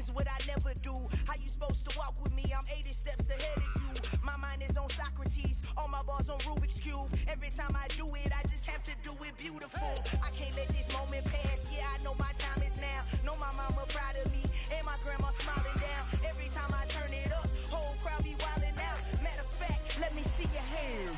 is what I never do. How you supposed to walk with me? I'm 80 steps ahead of you. My mind is on Socrates, all my bars on Rubik's Cube. Every time I do it, I just have to do it beautiful. I can't let this moment pass. Yeah, I know my time is now. Know my mama proud of me, and my grandma smiling down. Every time I turn it up, whole crowd be wildin' out. Matter of fact, let me see your hands.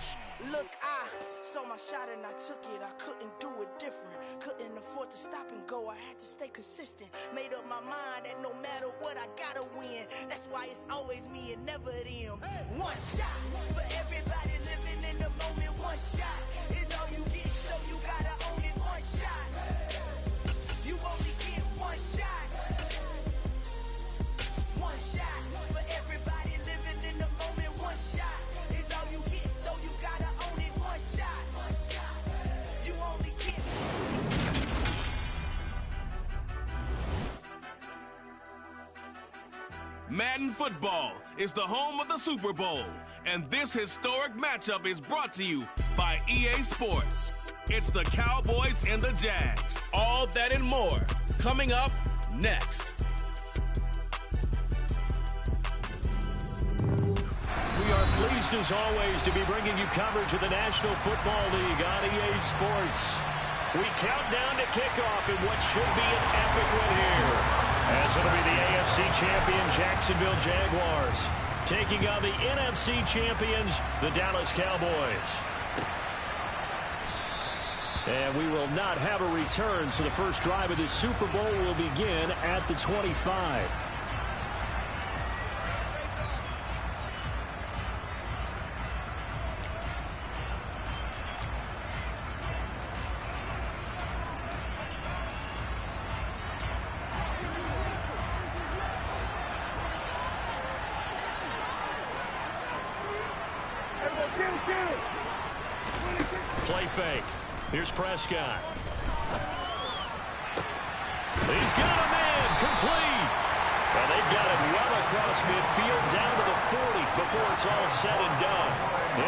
Look, I saw my shot and I took it. I couldn't do it different. Couldn't afford to stop and go. I had to stay consistent. Made up my mind that no matter what, I gotta win. That's why it's always me and never them. One shot for everybody living in the moment. One shot is all you get, so you gotta own it. One shot. You only get one shot. One shot for everybody living in the moment. One shot is all you get, so you gotta own it. One shot. You only get. Madden Football is the home of the Super Bowl, and this historic matchup is brought to you by EA Sports. It's the Cowboys and the Jags. All that and more coming up next. We are pleased as always to be bringing you coverage of the National Football League on EA Sports. We count down to kickoff in what should be an epic one here, as it'll be the AFC champion Jacksonville Jaguars taking on the NFC champions, the Dallas Cowboys. And we will not have a return, so the first drive of the Super Bowl will begin at the 25. Play fake. Here's Prescott. He's got a man complete. Well, they've got it well across midfield down to the 40 before it's all said and done.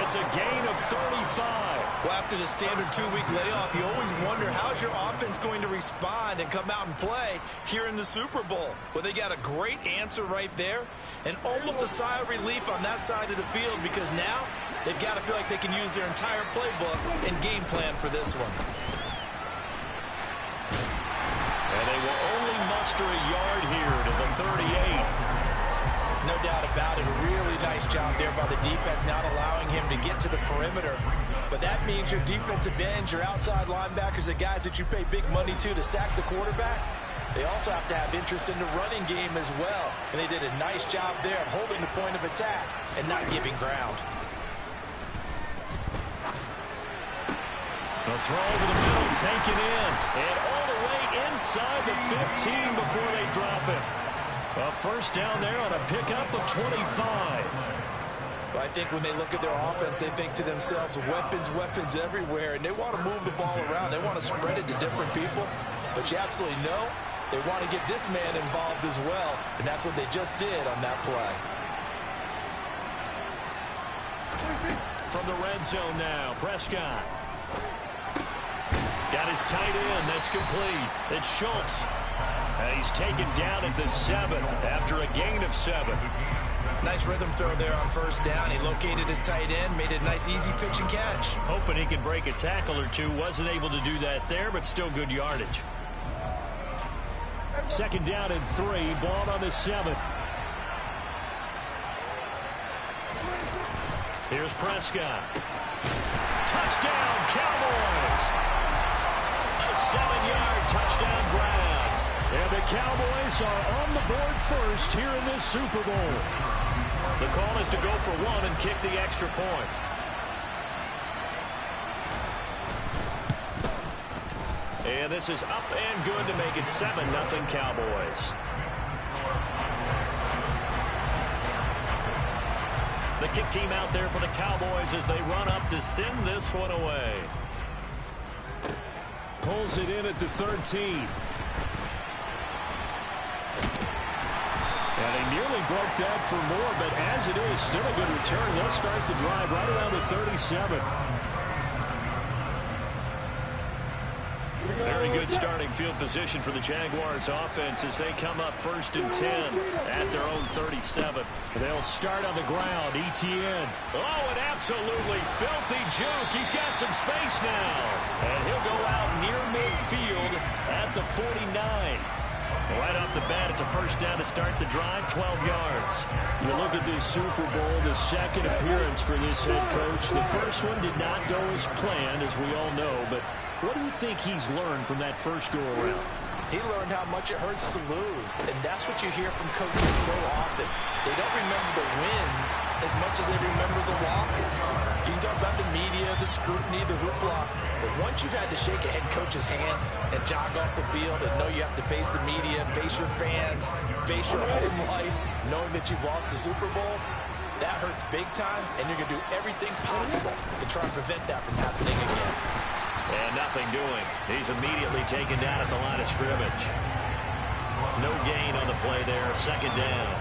It's a gain of 35. Well, after the standard 2-week layoff, you always wonder how's your offense going to respond and come out and play here in the Super Bowl. Well, they got a great answer right there and almost a sigh of relief on that side of the field because now they've got to feel like they can use their entire playbook and game plan for this one. And they will only muster a yard here to the 38. No doubt about it. A really nice job there by the defense, not allowing him to get to the perimeter. But that means your defensive ends, your outside linebackers, the guys that you pay big money to sack the quarterback, they also have to have interest in the running game as well. And they did a nice job there of holding the point of attack and not giving ground. A throw over the middle, taken in, and all the way inside the 15 before they drop it. A first down there on a pickup of 25. Well, I think when they look at their offense, they think to themselves, weapons, weapons everywhere, and they want to move the ball around. They want to spread it to different people, but you absolutely know they want to get this man involved as well, and that's what they just did on that play. From the red zone now, Prescott. Got his tight end. That's complete. It's Schultz. And he's taken down at the 7 after a gain of 7. Nice rhythm throw there on first down. He located his tight end, made it a nice easy pitch and catch. Hoping he could break a tackle or two. Wasn't able to do that there, but still good yardage. Second down and 3. Ball on the 7. Here's Prescott. Touchdown, Cowboys! A 7-yard touchdown grab. And the Cowboys are on the board first here in this Super Bowl. The call is to go for one and kick the extra point. And this is up and good to make it 7-0 Cowboys. The kick team out there for the Cowboys as they run up to send this one away. Pulls it in at the 13. And they nearly broke that for more, but as it is, still a good return. They'll start the drive right around the 37. Very good starting field position for the Jaguars offense as they come up 1st and 10 at their own 37. They'll start on the ground. Etienne. Oh, an absolutely filthy juke. He's got some space now. And he'll go out near midfield at the 49. Right off the bat, it's a first down to start the drive, 12 yards. You look at this Super Bowl, the second appearance for this head coach. The first one did not go as planned, as we all know, but what do you think he's learned from that first go-around? He learned how much it hurts to lose, and that's what you hear from coaches so often. They don't remember the wins as much as they remember the losses. You can talk about the media, the scrutiny, the hoopla, but once you've had to shake a head coach's hand and jog off the field and know you have to face the media, face your fans, face your home life, knowing that you've lost the Super Bowl, that hurts big time, and you're going to do everything possible to try and prevent that from happening again. And nothing doing. He's immediately taken down at the line of scrimmage. No gain on the play there. Second down.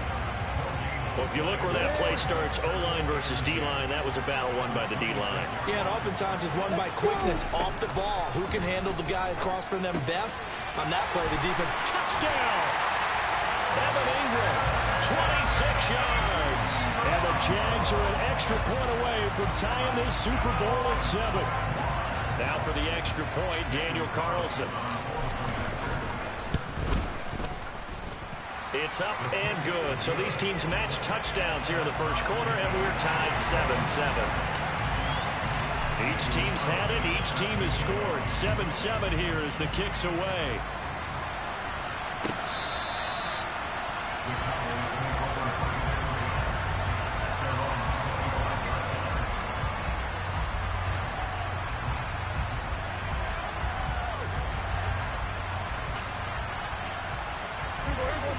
Well, if you look where that play starts, O-line versus D-line, that was a battle won by the D-line. Yeah, and oftentimes it's won by quickness off the ball. Who can handle the guy across from them best? On that play, the defense. Touchdown! Evan Ingram, 26 yards. And the Jags are an extra point away from tying this Super Bowl at 7. Now for the extra point, Daniel Carlson. It's up and good. So these teams match touchdowns here in the first quarter, and we're tied 7-7. Each team's had it. Each team has scored. 7-7 here as the kick's away.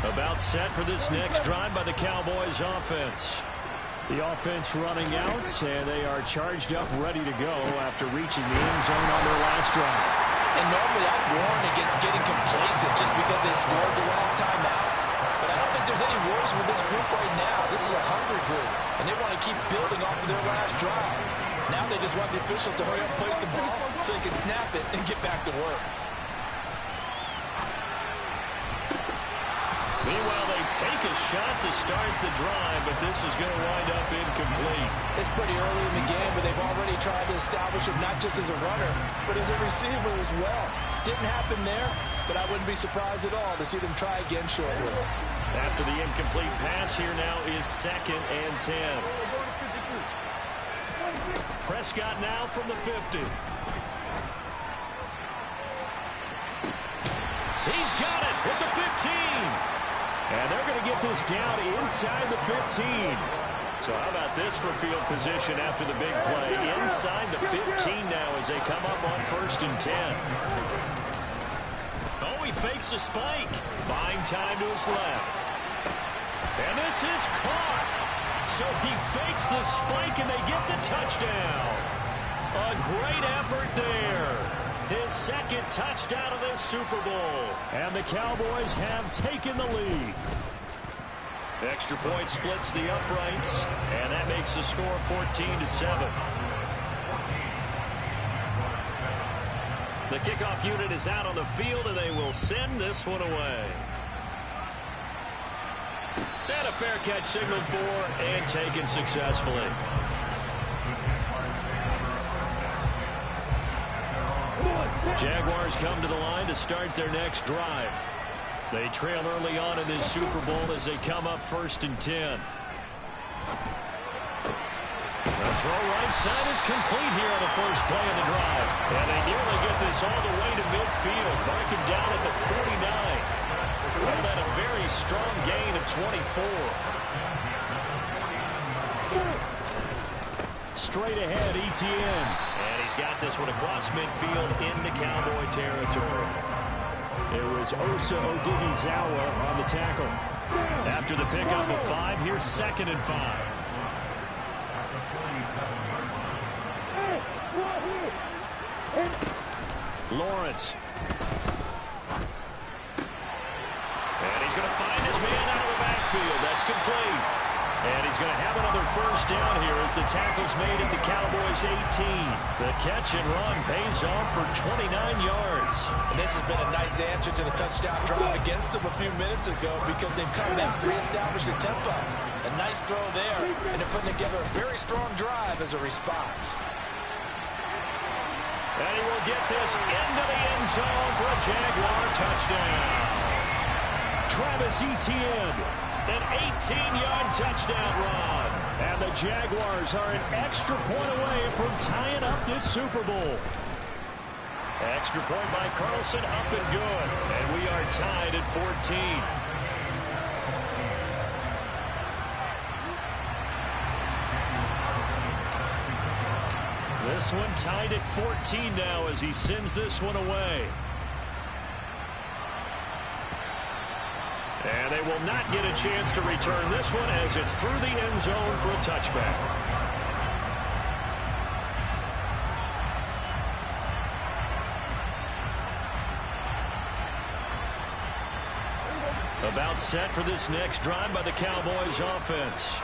About set for this next drive by the Cowboys offense. The offense running out, and they are charged up, ready to go after reaching the end zone on their last drive. And normally I'd warn against getting complacent just because they scored the last time out. But I don't think there's any worries with this group right now. This is a hungry group, and they want to keep building off of their last drive. Now they just want the officials to hurry up and place the ball so they can snap it and get back to work. Meanwhile, they take a shot to start the drive, but this is going to wind up incomplete. It's pretty early in the game, but they've already tried to establish him not just as a runner, but as a receiver as well. Didn't happen there, but I wouldn't be surprised at all to see them try again shortly. After the incomplete pass, here now is 2nd and 10. Prescott now from the 50. He's got it at the 15. And they're going to get this down inside the 15. So how about this for field position after the big play? Inside the 15 now as they come up on 1st and 10. Oh, he fakes a spike. Buying time to his left. And this is caught. So he fakes the spike and they get the touchdown. A great effort there. His 2nd touchdown of this Super Bowl. And the Cowboys have taken the lead. Extra point splits the uprights, and that makes the score 14-7. The kickoff unit is out on the field, and they will send this one away. And a fair catch signaled for and taken successfully. Jaguars come to the line to start their next drive. They trail early on in this Super Bowl as they come up 1st and 10. The throw right side is complete here on the first play of the drive. And they nearly get this all the way to midfield. Mark him down at the 49. Call that a very strong gain of 24. Straight ahead, Etienne. And he's got this one across midfield into Cowboy territory. It was Osa Odighizuwa on the tackle. After the pickup of 5, here's 2nd and 5. Lawrence. And he's going to find his man out of the backfield. That's complete. And he's going to have another first down here as the tackle's made at the Cowboys' 18. The catch and run pays off for 29 yards. And this has been a nice answer to the touchdown drive against them a few minutes ago because they've come back, reestablished the tempo. A nice throw there, and they're putting together a very strong drive as a response. And he will get this into the end zone for a Jaguar touchdown. Travis Etienne, an 18-yard touchdown run. And the Jaguars are an extra point away from tying up this Super Bowl. Extra point by Carlson, up and good. And we are tied at 14. This one tied at 14 now as he sends this one away. And they will not get a chance to return this one as it's through the end zone for a touchback. About set for this next drive by the Cowboys offense.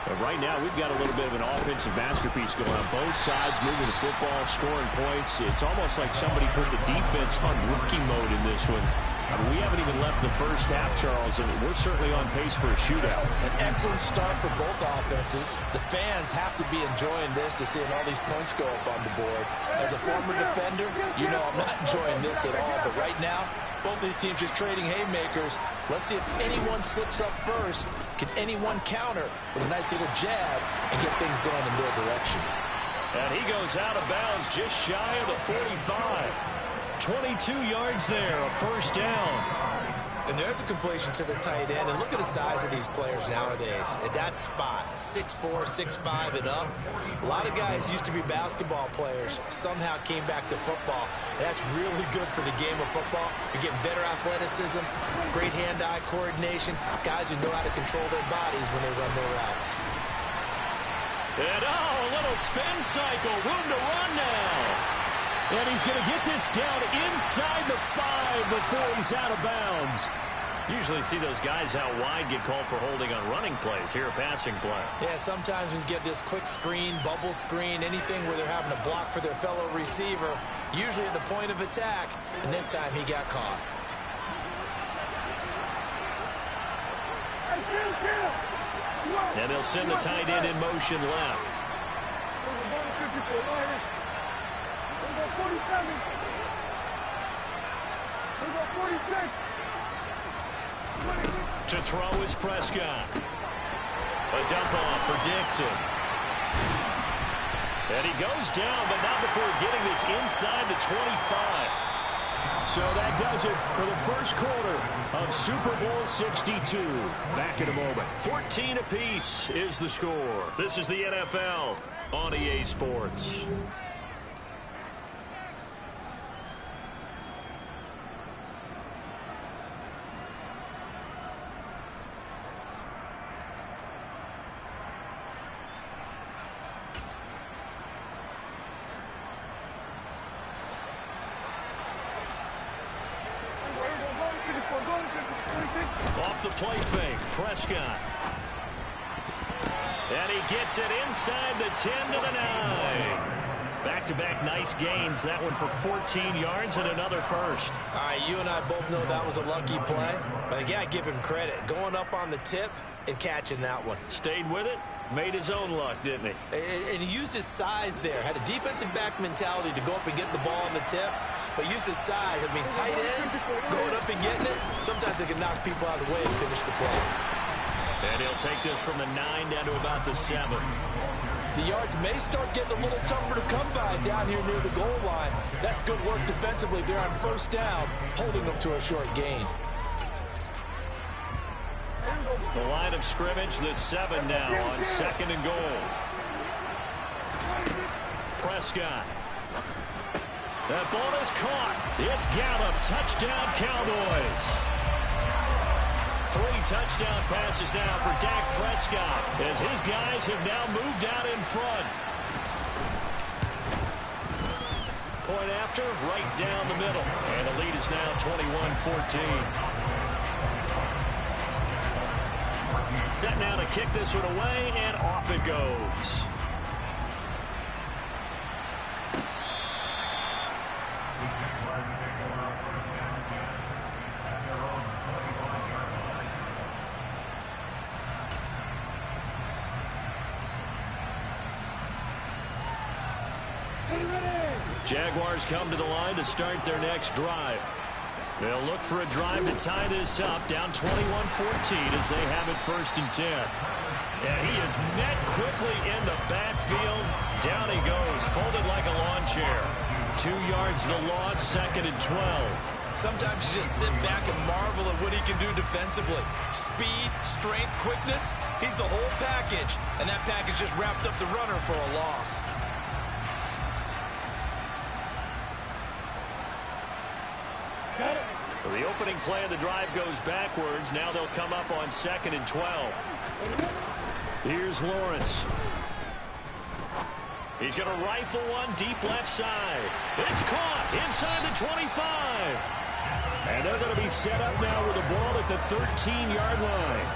But right now, we've got a little bit of an offensive masterpiece going on both sides, moving the football, scoring points. It's almost like somebody put the defense on rookie mode in this one. I mean, we haven't even left the first half, Charles, and we're certainly on pace for a shootout. An excellent start for both offenses. The fans have to be enjoying this to seeing all these points go up on the board. As a former defender, you know I'm not enjoying this at all. But right now, both these teams just trading haymakers. Let's see if anyone slips up first. Can anyone counter with a nice little jab and get things going in their direction? And he goes out of bounds just shy of the 45. 22 yards there, a first down. And there's a completion to the tight end. And look at the size of these players nowadays. At that spot, 6'4", 6'5", and up. A lot of guys used to be basketball players, somehow came back to football. And that's really good for the game of football. You're getting better athleticism, great hand-eye coordination, guys who know how to control their bodies when they run their routes. And a little spin cycle, room to run now. And he's going to get this down inside the 5 before he's out of bounds. Usually see those guys out wide get called for holding on running plays. Here a passing play. Yeah, sometimes we get this quick screen, bubble screen, anything where they're having to block for their fellow receiver, usually at the point of attack, and this time he got caught. And they'll send the tight end in motion left. To throw is Prescott. A dump off for Dixon. And he goes down, but not before getting this inside the 25. So that does it for the first quarter of Super Bowl 62. Back in a moment. 14 apiece is the score. This is the NFL on EA Sports. Off the play fake, Prescott. And he gets it inside the 10 to the 9. Back-to-back nice gains. That one for 14 yards and another first. All right, you and I both know that was a lucky play. But again, I give him credit. Going up on the tip and catching that one. Stayed with it. Made his own luck, didn't he? And he used his size there. Had a defensive back mentality to go up and get the ball on the tip. But used his size. I mean, tight ends going up and getting it. Sometimes they can knock people out of the way and finish the play. And he'll take this from the 9 down to about the 7. The yards may start getting a little tougher to come by down here near the goal line. That's good work defensively there on first down, holding them to a short gain. The line of scrimmage, the 7 now on 2nd and goal. Prescott. That ball is caught. It's Gallup. Touchdown, Cowboys. 3 touchdown passes now for Dak Prescott as his guys have now moved out in front. Point after, right down the middle. And the lead is now 21-14. set now to kick this one away, and off it goes. Jaguars come to the line to start their next drive. They'll look for a drive to tie this up, down 21-14 as they have it 1st and 10. And he is met quickly in the backfield. Down he goes, folded like a lawn chair. 2 yards the loss, 2nd and 12. Sometimes you just sit back and marvel at what he can do defensively. Speed, strength, quickness, he's the whole package. And that package just wrapped up the runner for a loss. So the opening play of the drive goes backwards. Now they'll come up on 2nd and 12. Here's Lawrence. He's going to rifle one deep left side. It's caught inside the 25. And they're going to be set up now with the ball at the 13-yard line.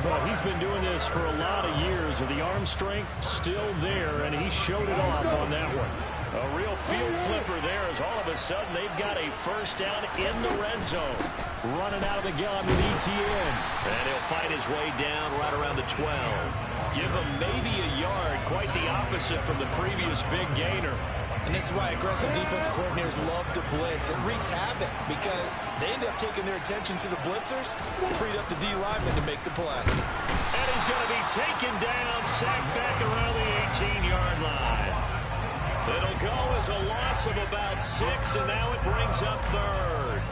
But he's been doing this for a lot of years, with the arm strength still there, and he showed it off on that one. A real field flipper there, as all of a sudden they've got a 1st down in the red zone. Running out of the gun with ETN. And he'll fight his way down right around the 12. Give him maybe a yard, quite the opposite from the previous big gainer. And this is why aggressive defensive coordinators love to blitz. It wreaks havoc because they end up taking their attention to the blitzers, freed up the D lineman to make the play. And he's going to be taken down, sacked back around the 18-yard line. It'll go as a loss of about 6, and now it brings up 3rd.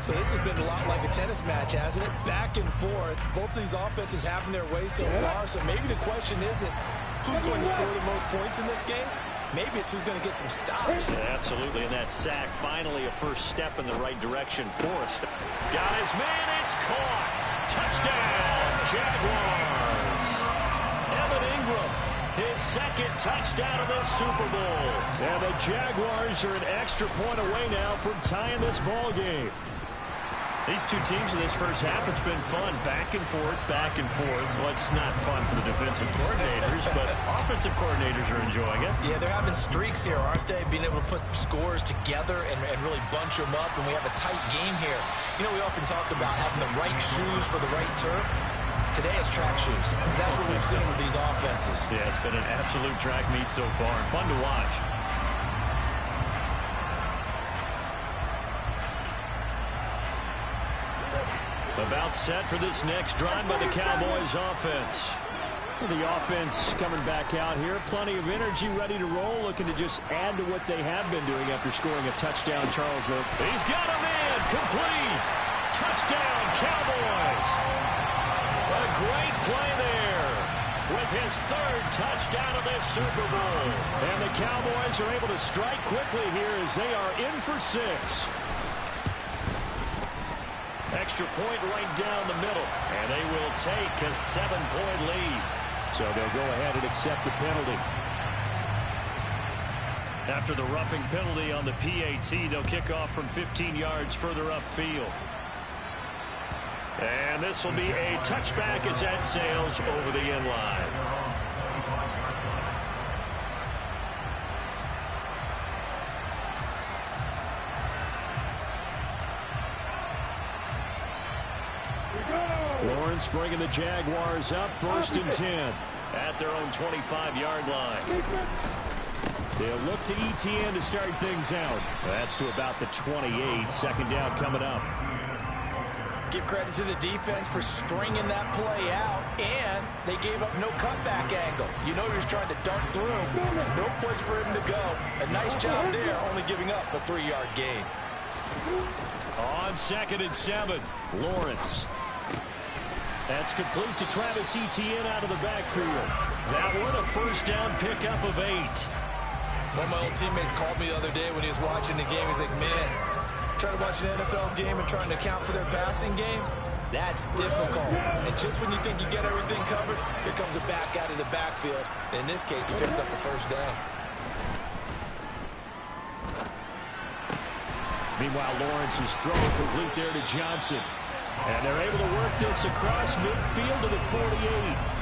So this has been a lot like a tennis match, hasn't it? Back and forth. Both of these offenses having their way so far, so maybe the question isn't who's going to score the most points in this game. Maybe it's who's going to get some stops. Yeah, absolutely, and that sack, finally a first step in the right direction for a stop. Got his man, it's caught. Touchdown, Jaguars. Evan Ingram, his 2nd touchdown of this Super Bowl. And the Jaguars are an extra point away now from tying this ball game. These two teams in this first half, it's been fun. Back and forth, back and forth. Well, it's not fun for the defensive coordinators, but offensive coordinators are enjoying it. Yeah, they're having streaks here, aren't they? Being able to put scores together and really bunch them up, and we have a tight game here. You know, we often talk about having the right shoes for the right turf. Today it's track shoes. That's what we've seen with these offenses. Yeah, it's been an absolute track meet so far, and fun to watch. About set for this next drive by the Cowboys offense. The offense coming back out here. Plenty of energy, ready to roll, looking to just add to what they have been doing after scoring a touchdown. Charles, he's got him in. Complete. Touchdown, Cowboys. A great play there with his 3rd touchdown of this Super Bowl. And the Cowboys are able to strike quickly here as they are in for 6. Extra point right down the middle, and they will take a 7-point lead. So they'll go ahead and accept the penalty. After the roughing penalty on the PAT, they'll kick off from 15 yards further upfield. And this will be a touchback as that sails over the end line. Lawrence bringing the Jaguars up 1st and 10 at their own 25-yard line. They'll look to ETN to start things out. That's to about the 28. 2nd down coming up. Give credit to the defense for stringing that play out, and they gave up no cutback angle. You know he was trying to dart through. No place for him to go. A nice job there, only giving up a 3-yard gain. On 2nd and 7, Lawrence. That's complete to Travis Etienne out of the backfield. That one a 1st down pickup of 8. One of my old teammates called me the other day when he was watching the game. He's like, man, trying to watch an NFL game and trying to account for their passing game, that's difficult. And just when you think you get everything covered, here comes a back out of the backfield. In this case, he picks up a 1st down. Meanwhile, Lawrence's throw complete there to Johnson. And they're able to work this across midfield to the 48.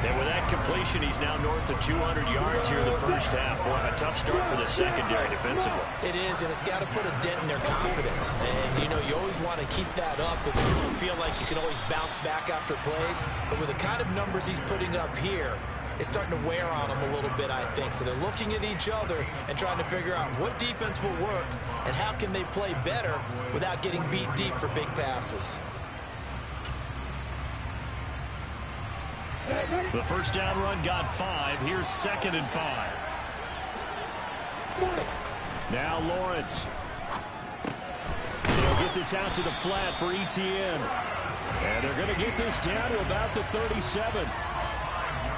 And with that completion, he's now north of 200 yards here in the first half. Boy, a tough start for the secondary defensively. It is, and it's got to put a dent in their confidence. And, you know, you always want to keep that up and feel like you can always bounce back after plays. But with the kind of numbers he's putting up here, it's starting to wear on them a little bit, I think. So they're looking at each other and trying to figure out what defense will work and how can they play better without getting beat deep for big passes. The first down run got 5. Here's 2nd and 5. Now Lawrence. They'll get this out to the flat for Etienne. And they're going to get this down to about the 37.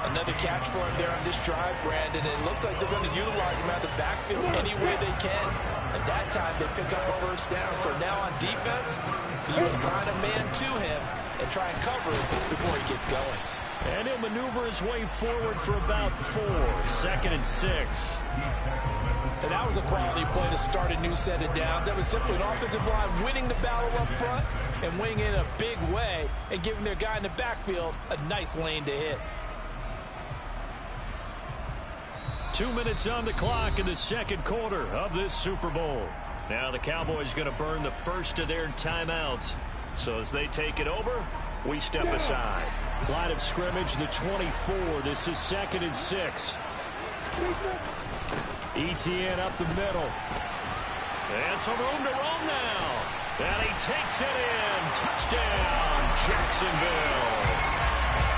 Another catch for him there on this drive, Brandon. And it looks like they're going to utilize him out of the backfield any way they can. At that time, they pick up a first down. So now on defense, you assign a man to him and try and cover it before he gets going. And he'll maneuver his way forward for about 4. 2nd and 6. And that was a quality play to start a new set of downs. That was simply an offensive line winning the battle up front and winning in a big way and giving their guy in the backfield a nice lane to hit. 2 minutes on the clock in the second quarter of this Super Bowl. Now the Cowboys going to burn the first of their timeouts. So as they take it over, we step aside. Line of scrimmage, the 24. This is 2nd and 6. Etienne up the middle. And some room to roam now. And he takes it in. Touchdown, Jacksonville.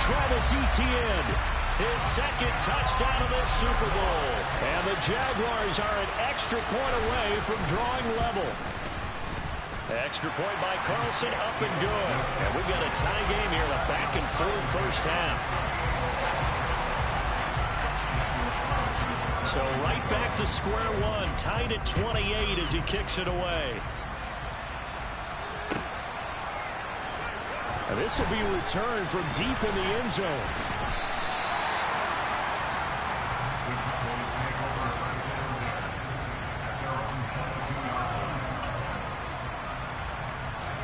Travis Etienne, his 2nd touchdown of the Super Bowl. And the Jaguars are an extra point away from drawing level. Extra point by Carlson, up and good. And we've got a tie game here, a back-and-forth first half. So right back to square one, tied at 28 as he kicks it away. And this will be returned from deep in the end zone.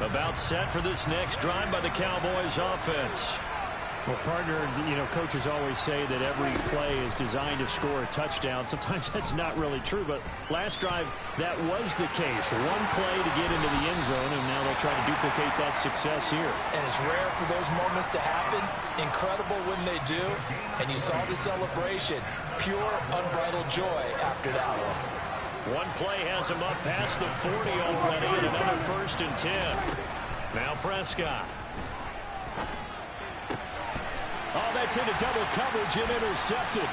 About set for this next drive by the Cowboys offense. Well, partner, you know, coaches always say that every play is designed to score a touchdown. Sometimes that's not really true, but last drive, that was the case. One play to get into the end zone, and now they'll try to duplicate that success here. And it's rare for those moments to happen. Incredible when they do. And you saw the celebration. Pure, unbridled joy after that one. One play has him up past the 40 already, and another 1st and 10. Now Prescott. Oh, that's into double coverage and intercepted.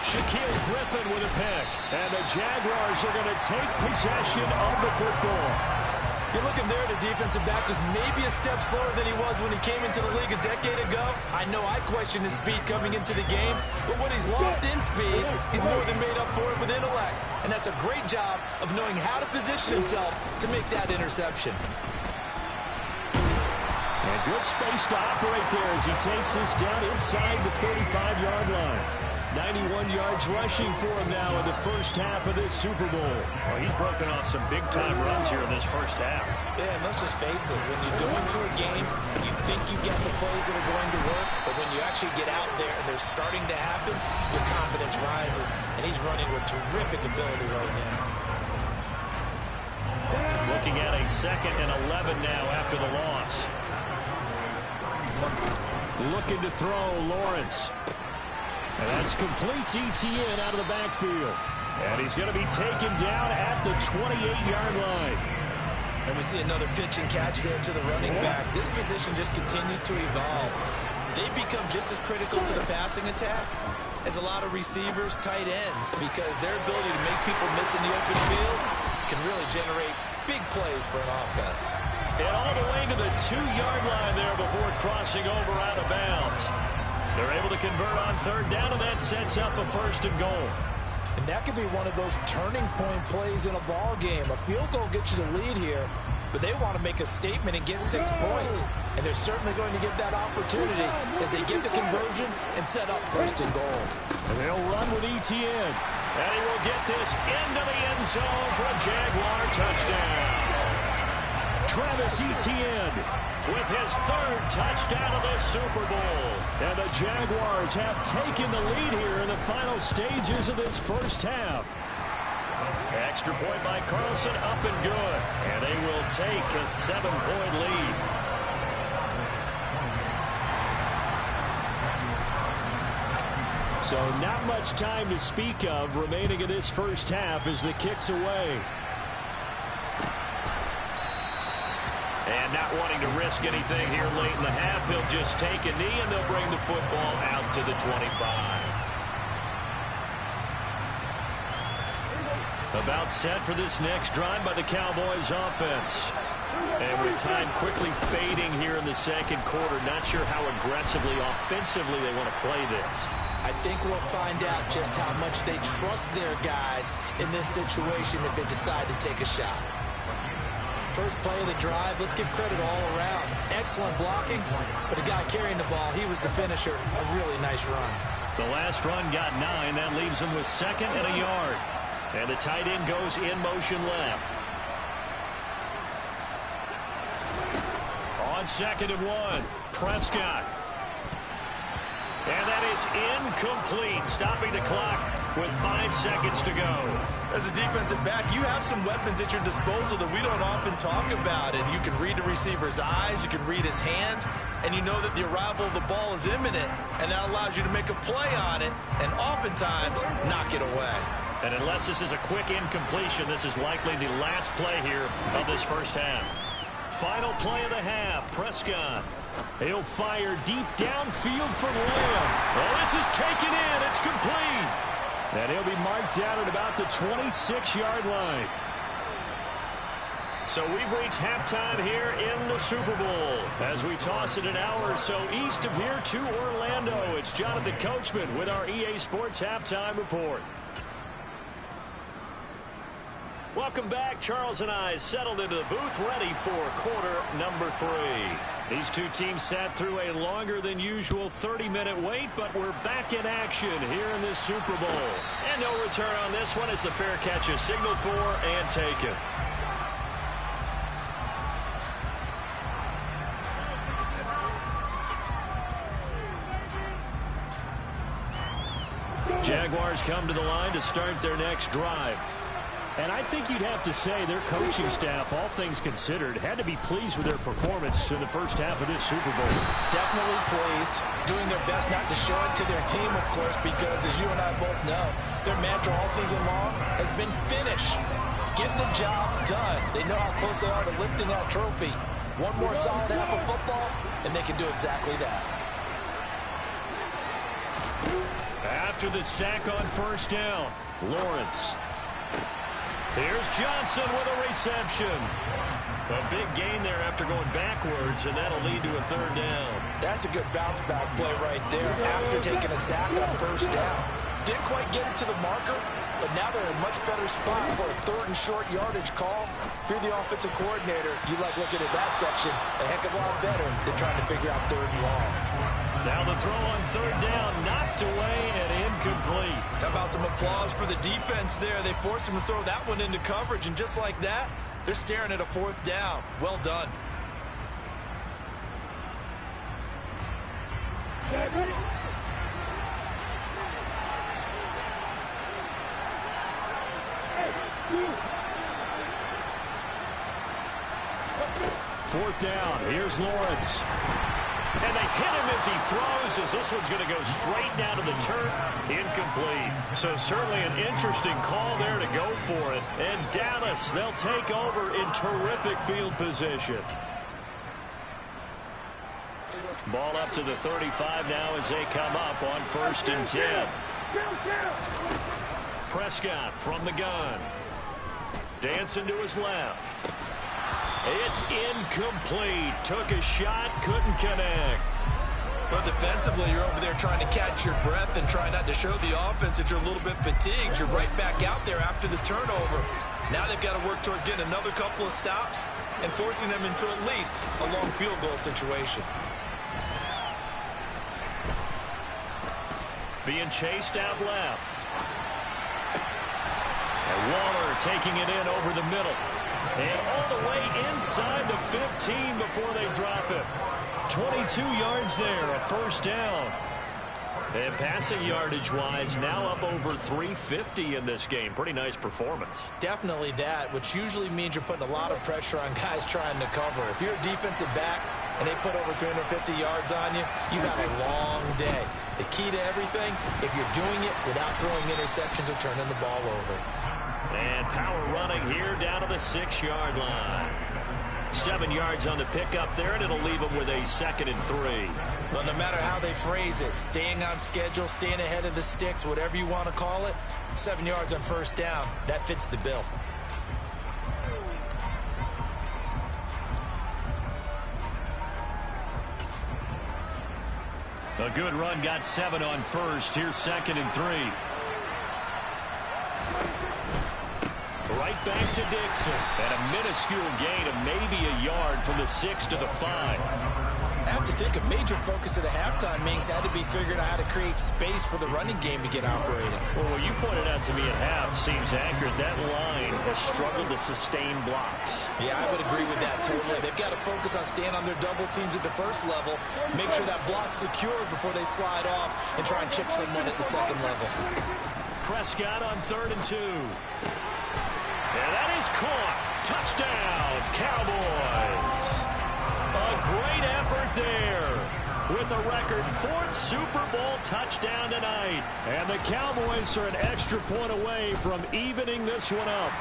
Shaquille Griffin with a pick. And the Jaguars are going to take possession of the football. You're looking there, the defensive back was maybe a step slower than he was when he came into the league a decade ago. I know I questioned his speed coming into the game, but when he's lost in speed, he's more than made up for it with intellect. And that's a great job of knowing how to position himself to make that interception. And good space to operate there as he takes this down inside the 35-yard line. 91 yards rushing for him now in the first half of this Super Bowl. Well, he's broken off some big-time runs here in this first half. Yeah, and let's just face it. When you go into a game, you think you get the plays that are going to work, but when you actually get out there and they're starting to happen, your confidence rises, and he's running with terrific ability right now. Looking at a 2nd and 11 now after the loss. Looking to throw, Lawrence. And that's complete to Etienne out of the backfield. And he's going to be taken down at the 28-yard line. And we see another pitch and catch there to the running back. This position just continues to evolve. They become just as critical to the passing attack as a lot of receivers, tight ends, because their ability to make people miss in the open field can really generate big plays for an offense. And all the way to the 2-yard line there before crossing over out of bounds. They're able to convert on 3rd down, and that sets up a 1st and goal. And that could be one of those turning point plays in a ball game. A field goal gets you the lead here, but they want to make a statement and get 6 points. And they're certainly going to get that opportunity as they get the conversion and set up 1st and goal. And they'll run with Etienne. And he will get this into the end zone for a Jaguar touchdown. Travis Etienne with his third touchdown of the Super Bowl. And the Jaguars have taken the lead here in the final stages of this first half. Extra point by Carlson, up and good. And they will take a 7-point lead. So not much time to speak of remaining in this first half as the kick's away. And not wanting to risk anything here late in the half, he'll just take a knee and they'll bring the football out to the 25. About set for this next drive by the Cowboys offense. And with time quickly fading here in the second quarter, not sure how aggressively, offensively they want to play this. I think we'll find out just how much they trust their guys in this situation if they decide to take a shot. First play of the drive, let's give credit all around. Excellent blocking, but the guy carrying the ball, he was the finisher. A really nice run. The last run got 9. That leaves him with 2nd and a yard. And the tight end goes in motion left. On 2nd and 1, Prescott. And that is incomplete, stopping the clock with 5 seconds to go. As a defensive back, you have some weapons at your disposal that we don't often talk about. And you can read the receiver's eyes, you can read his hands, and you know that the arrival of the ball is imminent. And that allows you to make a play on it and oftentimes knock it away. And unless this is a quick incompletion, this is likely the last play here of this first half. Final play of the half, Prescott. He'll fire deep downfield for Lamb. Oh, this is taken in. It's complete. And he'll be marked down at about the 26-yard line. So we've reached halftime here in the Super Bowl. As we toss it an hour or so east of here to Orlando, it's Jonathan Coachman with our EA Sports Halftime Report. Welcome back. Charles and I settled into the booth ready for quarter number 3. These two teams sat through a longer than usual 30-minute wait, but we're back in action here in this Super Bowl. And no return on this one as the fair catch is signaled for and taken. Jaguars come to the line to start their next drive. And I think you'd have to say their coaching staff, all things considered, had to be pleased with their performance in the first half of this Super Bowl. Definitely pleased, doing their best not to show it to their team, of course, because as you and I both know, their mantra all season long has been finish. Get the job done. They know how close they are to lifting that trophy. One more solid half of football, and they can do exactly that. After the sack on first down, Lawrence. Here's Johnson with a reception. A big gain there after going backwards, and that'll lead to a 3rd down. That's a good bounce-back play right there after taking a sack on first down. Didn't quite get it to the marker, but now they're in a much better spot for a 3rd and short yardage call. If you're the offensive coordinator, you like looking at that section a heck of a lot better than trying to figure out 3rd and long. Now the throw on 3rd down, knocked away and incomplete. How about some applause for the defense there? They forced him to throw that one into coverage, and just like that, they're staring at a 4th down. Well done. Ready? Fourth down, here's Lawrence. And they hit him as he throws, as this one's going to go straight down to the turf. Incomplete. So certainly an interesting call there to go for it. And Dallas, they'll take over in terrific field position. Ball up to the 35 now as they come up on 1st and 10. Prescott from the gun. Dancing to his left. It's incomplete. Took a shot, couldn't connect. But defensively, you're over there trying to catch your breath and try not to show the offense that you're a little bit fatigued. You're right back out there after the turnover. Now they've got to work towards getting another couple of stops and forcing them into at least a long field goal situation. Being chased out left. And Waller taking it in over the middle. And all the way inside the 15 before they drop it. 22 yards there, a first down. And passing yardage-wise, now up over 350 in this game. Pretty nice performance. Definitely that, which usually means you're putting a lot of pressure on guys trying to cover. If you're a defensive back and they put over 350 yards on you, you've had a long day. The key to everything, if you're doing it without throwing interceptions or turning the ball over. And power running here down to the 6-yard line. 7 yards on the pickup there, and it'll leave them with a 2nd and 3. Well, no matter how they phrase it, staying on schedule, staying ahead of the sticks, whatever you want to call it, 7 yards on first down, that fits the bill. A good run, got 7 on first. Here's 2nd and 3. Right back to Dixon. And a minuscule gain of maybe a yard from the 6 to the 5. I have to think a major focus of the halftime means had to be figuring out how to create space for the running game to get operating. Well, what you pointed out to me at half seems accurate. That line has struggled to sustain blocks. Yeah, I would agree with that totally. They've got to focus on staying on their double teams at the first level, make sure that block's secured before they slide off, and try and chip someone at the second level. Prescott on 3rd and 2. And that is caught. Touchdown, Cowboys. A great effort there with a record 4th Super Bowl touchdown tonight. And the Cowboys are an extra point away from evening this one up.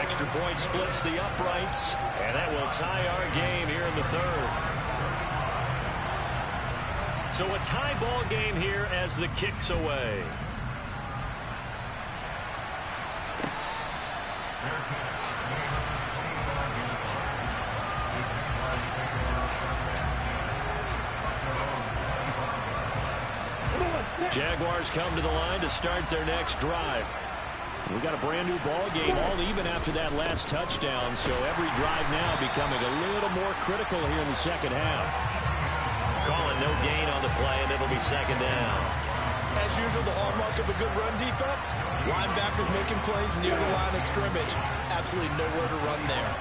Extra point splits the uprights, and that will tie our game here in the 3rd. So a tie ball game here as the kick's away. Jaguars come to the line to start their next drive. We got a brand new ball game, all even after that last touchdown, so every drive now becoming a little more critical here in the second half. Calling no gain on the play, and it'll be 2nd down. As usual, the hallmark of a good run defense, linebackers making plays near the line of scrimmage. Absolutely nowhere to run there.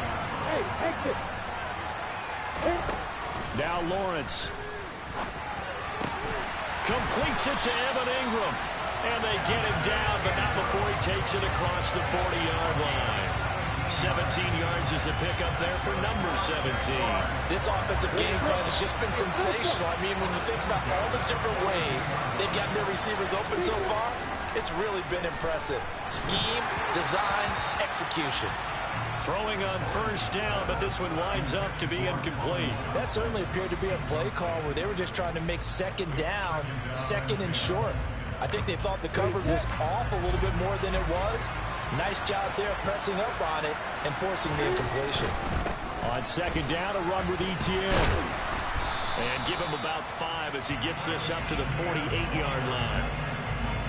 Now Lawrence completes it to Evan Ingram. And they get him down, but not before he takes it across the 40-yard line. 17 yards is the pickup there for number 17. This offensive game plan has just been sensational. I mean, when you think about all the different ways they've gotten their receivers open so far, it's really been impressive. Scheme, design, execution. Throwing on first down, but this one winds up to be incomplete. That certainly appeared to be a play call where they were just trying to make 2nd down, 2nd and short. I think they thought the coverage was off a little bit more than it was. Nice job there pressing up on it and forcing the incompletion. On 2nd down, a run with Etienne. And give him about 5 as he gets this up to the 48-yard line.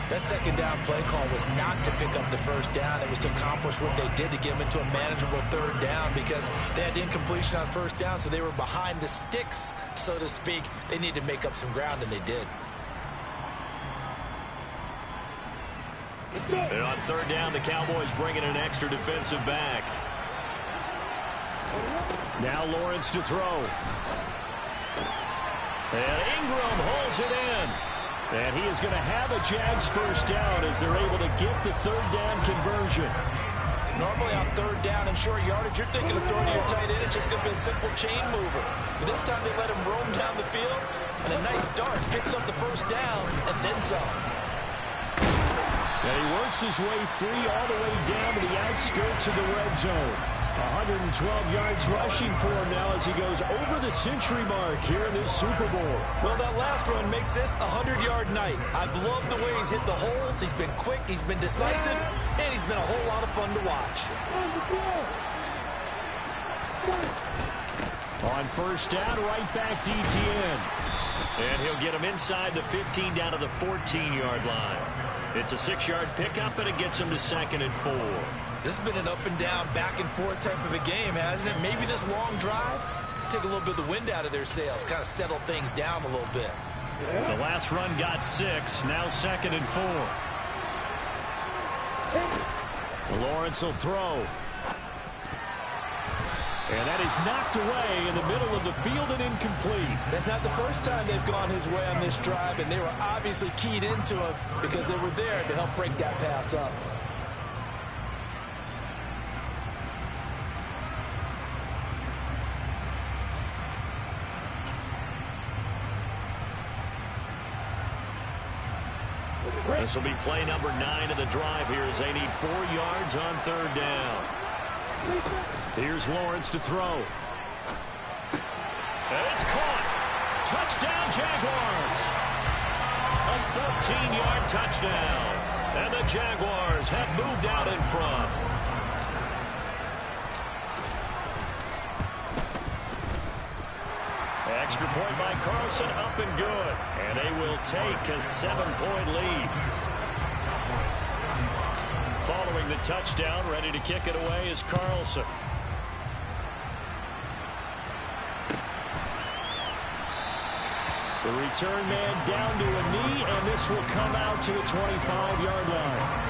That 2nd down play call was not to pick up the first down. It was to accomplish what they did to get them into a manageable 3rd down because they had incompletion on first down, so they were behind the sticks, so to speak. They needed to make up some ground, and they did. And on 3rd down, the Cowboys bring in an extra defensive back. Now Lawrence to throw. And Ingram holds it in. And he is going to have a Jags first down as they're able to get the 3rd down conversion. Normally on 3rd down and short yardage, you're thinking of throwing to your tight end. It's just going to be a simple chain mover. But this time they let him roam down the field. And a nice dart picks up the first down and then some. And he works his way free all the way down to the outskirts of the red zone. 112 yards rushing for him now as he goes over the century mark here in this Super Bowl. Well, that last run makes this a 100-yard night. I've loved the way he's hit the holes. He's been quick, he's been decisive, and he's been a whole lot of fun to watch. On first down, right back to Etienne. And he'll get him inside the 15 down to the 14-yard line. It's a 6-yard pickup, and it gets him to 2nd and 4. This has been an up-and-down, back-and-forth type of a game, hasn't it? Maybe this long drive take a little bit of the wind out of their sails, kind of settle things down a little bit. The last run got 6, now 2nd and 4. Lawrence will throw. And that is knocked away in the middle of the field and incomplete. That's not the first time they've gone his way on this drive, and they were obviously keyed into him because they were there to help break that pass up. This will be play number 9 of the drive here as they need 4 yards on 3rd down. Here's Lawrence to throw. And it's caught. Touchdown, Jaguars. A 14-yard touchdown. And the Jaguars have moved out in front. Extra point by Carlson, up and good. And they will take a 7-point lead. Following the touchdown, ready to kick it away is Carlson. The return man down to a knee, and this will come out to the 25-yard line.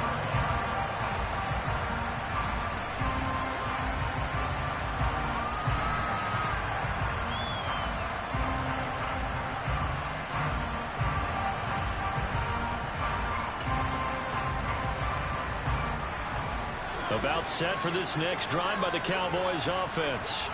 About set for this next drive by the Cowboys offense.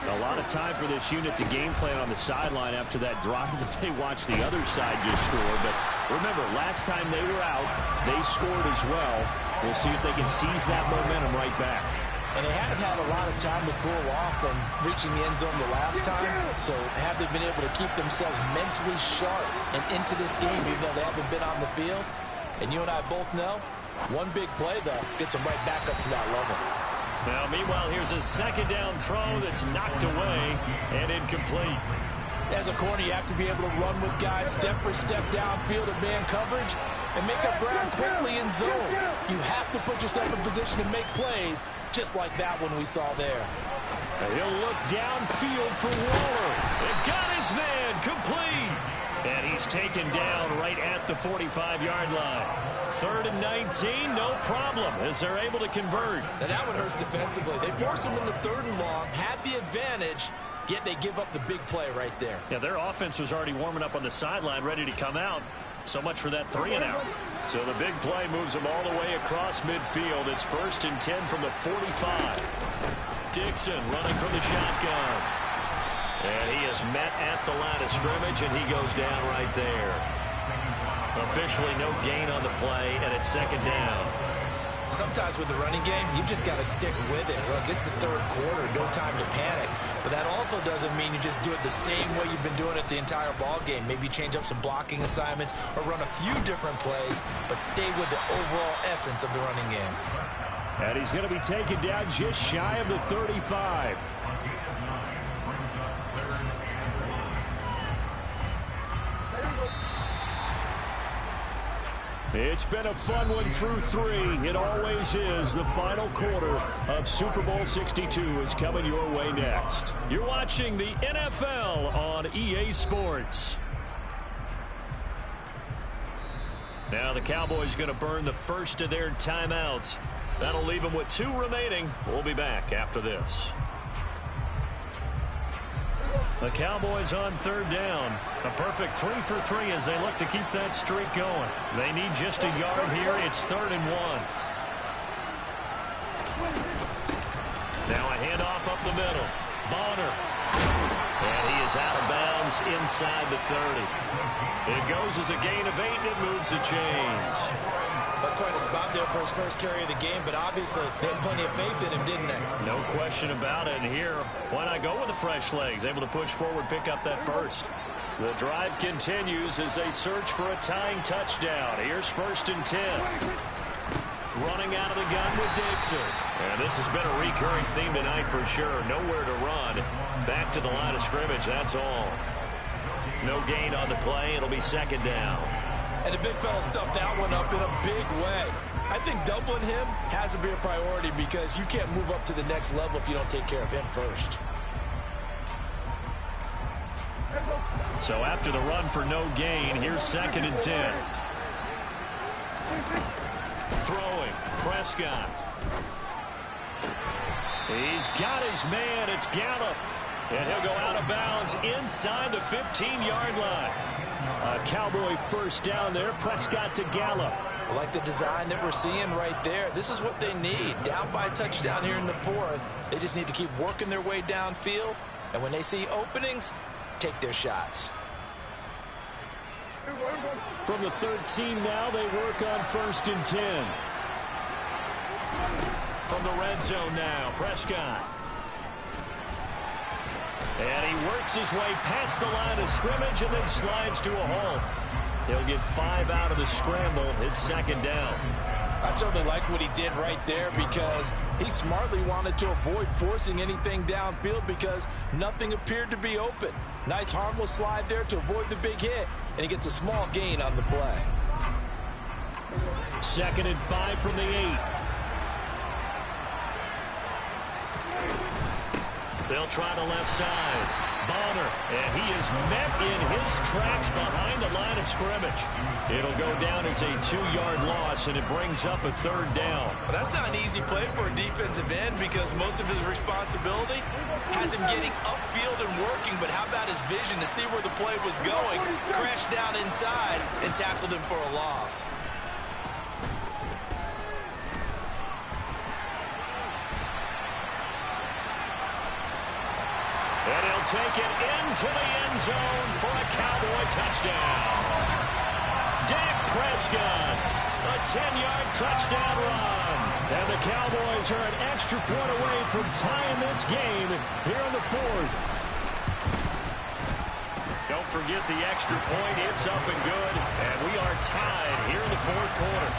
A lot of time for this unit to game plan on the sideline after that drive that they watched the other side just score. But remember, last time they were out, they scored as well. We'll see if they can seize that momentum right back. And they haven't had a lot of time to cool off from reaching the end zone the last time. So have they been able to keep themselves mentally sharp and into this game even though they haven't been on the field? And you and I both know, one big play, though, gets them right back up to that level. Now, meanwhile, here's a 2nd down throw that's knocked away and incomplete. As a corner, you have to be able to run with guys step for step downfield at man coverage and make up ground quickly in zone. You have to put yourself in position to make plays, just like that one we saw there. And he'll look downfield for Waller. And got his man complete. And he's taken down right at the 45-yard line. 3rd and 19, no problem, as they're able to convert. Now that one hurts defensively. They force him into 3rd and long, had the advantage, yet they give up the big play right there. Yeah, their offense was already warming up on the sideline, ready to come out. So much for that 3-and-out. So the big play moves them all the way across midfield. It's 1st and 10 from the 45. Dixon running from the shotgun. And he is met at the line of scrimmage, and he goes down right there. Officially no gain on the play, and it's 2nd down. Sometimes with the running game, you've just got to stick with it. Look, it's the 3rd quarter, no time to panic. But that also doesn't mean you just do it the same way you've been doing it the entire ball game. Maybe change up some blocking assignments or run a few different plays, but stay with the overall essence of the running game. And he's going to be taken down just shy of the 35. It's been a fun one through 3. It always is. The final quarter of Super Bowl 62 is coming your way next. You're watching the NFL on EA Sports. Now the Cowboys going to burn the first of their timeouts. That'll leave them with 2 remaining. We'll be back after this. The Cowboys on 3rd down. A perfect 3 for 3 as they look to keep that streak going. They need just a yard here. It's 3rd and 1. Now a handoff up the middle. Bonner. And he is out of bounds inside the 30. It goes as a gain of 8 and it moves the chains. That's quite a spot there for his first carry of the game, but obviously they had plenty of faith in him, didn't they? No question about it. And here, why not go with the fresh legs? Able to push forward, pick up that first. The drive continues as they search for a tying touchdown. Here's 1st and 10. Running out of the gun with Dixon. And this has been a recurring theme tonight for sure. Nowhere to run. Back to the line of scrimmage, that's all. No gain on the play. It'll be 2nd down. And the big fella stuffed that one up in a big way. I think doubling him has to be a priority because you can't move up to the next level if you don't take care of him first. So after the run for no gain, here's 2nd and 10. Throwing, Prescott. He's got his man. It's Gallup. And he'll go out of bounds inside the 15-yard line. A Cowboy first down there. Prescott to Gallup. I like the design that we're seeing right there. This is what they need. Down by a touchdown here in the fourth. They just need to keep working their way downfield. And when they see openings, take their shots. From the 13 now, they work on 1st and 10. From the red zone now, Prescott. And he works his way past the line of scrimmage and then slides to a halt. He'll get 5 out of the scramble. It's 2nd down. I certainly like what he did right there because he smartly wanted to avoid forcing anything downfield because nothing appeared to be open. Nice harmless slide there to avoid the big hit, and he gets a small gain on the play. 2nd and 5 from the 8. They'll try the left side. Bonner, and he is met in his tracks behind the line of scrimmage. It'll go down as a 2-yard loss, and it brings up a 3rd down. But that's not an easy play for a defensive end because most of his responsibility has him getting upfield and working, but how about his vision to see where the play was going, crashed down inside, and tackled him for a loss. And he'll take it into the end zone for a Cowboy touchdown. Dak Prescott, a 10-yard touchdown run. And the Cowboys are an extra point away from tying this game here in the 4th. Don't forget the extra point. It's up and good. And we are tied here in the 4th quarter.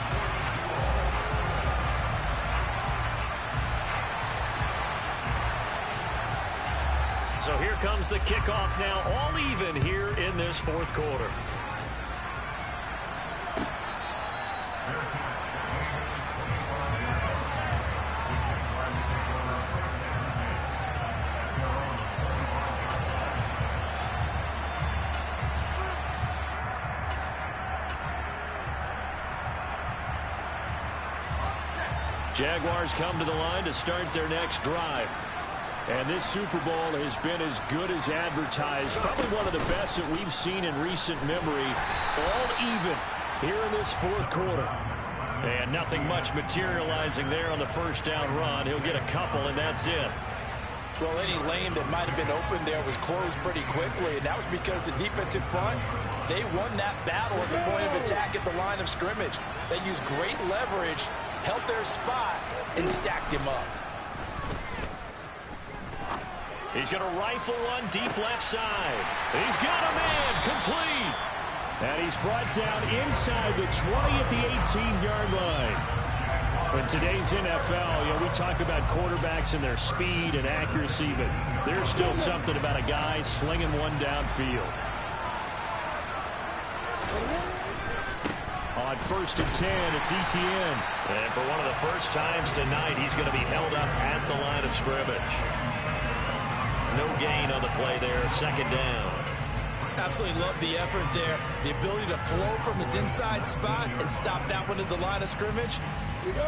So here comes the kickoff now, all even here in this 4th quarter. Jaguars come to the line to start their next drive. And this Super Bowl has been as good as advertised. Probably one of the best that we've seen in recent memory. All even here in this 4th quarter. And nothing much materializing there on the first down run. He'll get a couple, and that's it. Well, any lane that might have been open there was closed pretty quickly, and that was because the defensive front, they won that battle at the point of attack at the line of scrimmage. They used great leverage, held their spot, and stacked him up. He's going to rifle one deep left side. He's got a man complete. And he's brought down inside the 20 at the 18-yard line. In today's NFL, we talk about quarterbacks and their speed and accuracy, but there's still something about a guy slinging one downfield. On 1st and 10, it's Etienne. And for one of the first times tonight, he's going to be held up at the line of scrimmage. No gain on the play there, 2nd down. Absolutely love the effort there. The ability to flow from his inside spot and stop that one at the line of scrimmage.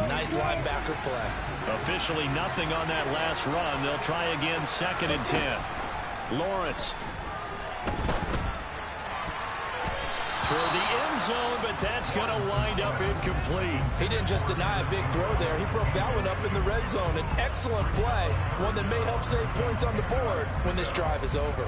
Nice linebacker play. Officially nothing on that last run. They'll try again, 2nd and 10. Lawrence. Toward the end zone, but that's going to wind up incomplete. He didn't just deny a big throw there. He broke that one up in the red zone. An excellent play, one that may help save points on the board when this drive is over.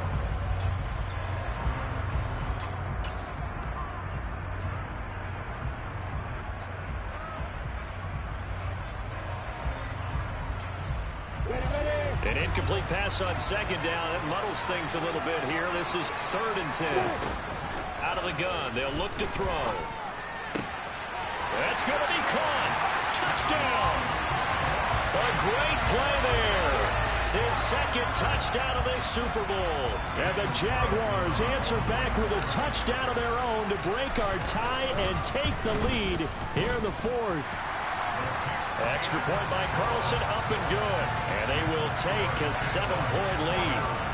An incomplete pass on 2nd down. It muddles things a little bit here. This is 3rd and 10. Out of the gun. They'll look to throw. That's going to be caught. Touchdown. A great play there. His 2nd touchdown of this Super Bowl. And the Jaguars answer back with a touchdown of their own to break our tie and take the lead here in the 4th. Extra point by Carlson, up and good. And they will take a 7-point lead.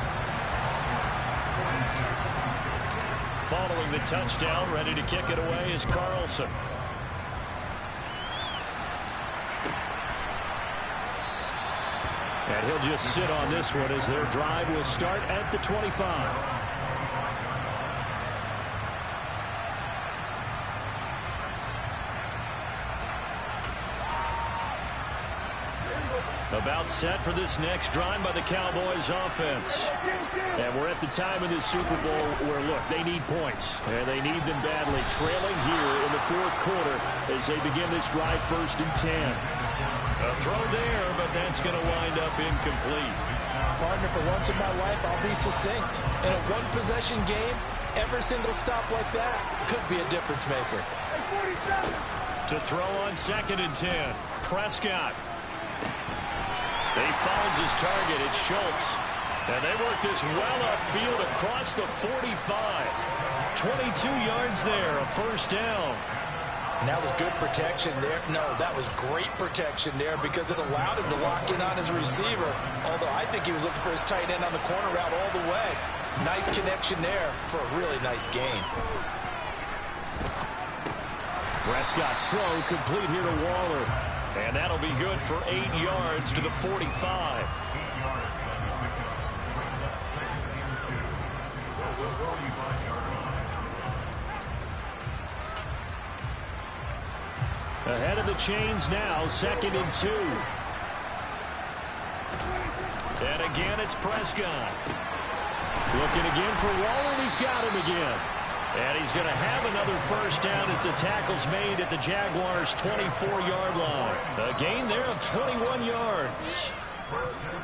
Following the touchdown, ready to kick it away is Carlson. And And he'll just sit on this one as their drive will start at the 25. About set for this next drive by the Cowboys offense. And we're at the time in this Super Bowl where, look, they need points. And they need them badly. Trailing here in the fourth quarter as they begin this drive 1st and 10. A throw there, but that's going to wind up incomplete. Partner, for once in my life, I'll be succinct. In a one-possession game, every single stop like that could be a difference maker. To throw on 2nd and 10. Prescott. He finds his target. It's Schultz. And they work this well upfield across the 45. 22 yards there, a 1st down. And that was good protection there. No, that was great protection there because it allowed him to lock in on his receiver. Although I think he was looking for his tight end on the corner route all the way. Nice connection there for a really nice gain. Prescott's throw complete here to Waller. And that'll be good for 8 yards to the 45. Ahead of the chains now, 2nd and 2. And again, it's Prescott. Looking again for Waller, and he's got him again. And he's going to have another 1st down as the tackle's made at the Jaguars' 24-yard line. A gain there of 21 yards.